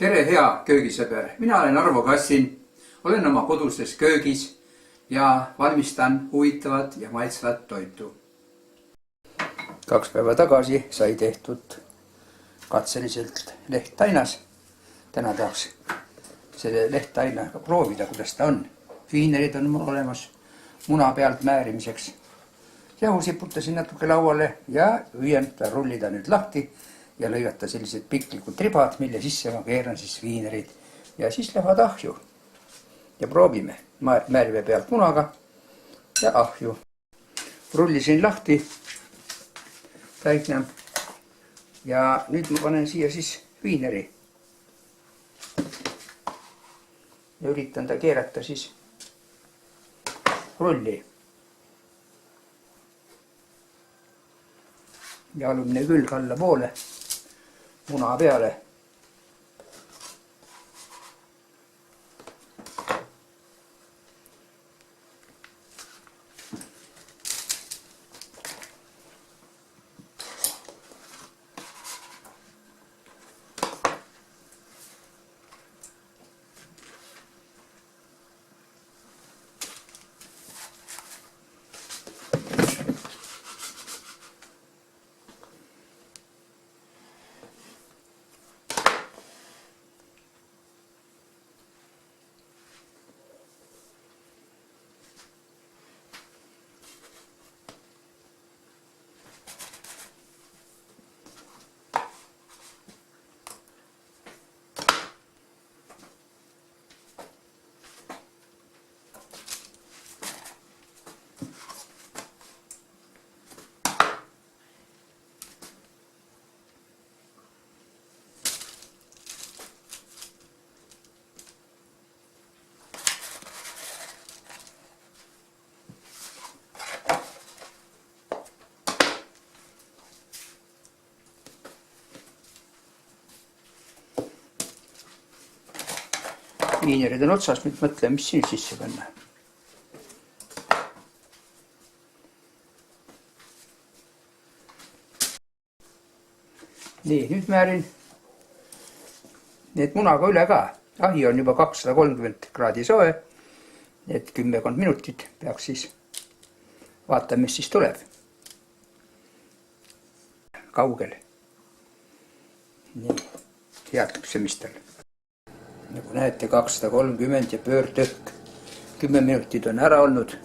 Tere, hea köögisõber! Mina olen Arvo Kassin, olen oma koduses köögis ja valmistan huvitavat ja maitsvat toitu. 2 päeva tagasi sai tehtud katseliselt lehttainas. Täna tahaks selle lehttainaga proovida, kuidas ta on. Viinerid on mul olemas muna pealt määrimiseks. Jahu siputasin natuke lauale ja püüan ta rullida nüüd lahti ja lõigata sellised piklikud tribad, mille sisse ma keeran siis viinerid ja siis lähevad ahju. Ja proovime määrime pealt munaga ja ahju. Rullisin lahti täitna ja nüüd ma panen siia siis viineri. Ja üritan ta keerata siis rulli. Ja alumine külg alla poole muna peale. Viinerid on otsas, nüüd mõtlen, mis siin sisse panna. Nii, nüüd määrin need munaga üle ka. Ahi on juba 230 kraadi soe, et 10 minutit peaks siis vaatama, mis siis tuleb. Kaugel. Nii, head küpsemistel. Nagu näete, 230 ja pöörtõhk. 10 minutit on ära olnud.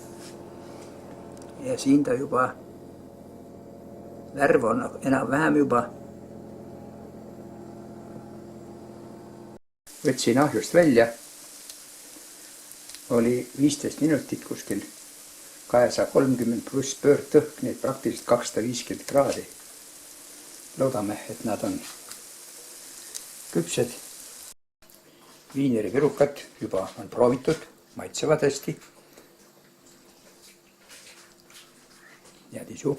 Ja siin ta juba, värv on enam-vähem juba. Võtsin ahjust välja. Oli 15 minutit kuskil 230 pluss pöörtõhk, nii praktiliselt 250 kraadi. Loodame, et nad on küpsed. Viinerivirukad juba on proovitud, maitsevad hästi. Head isu.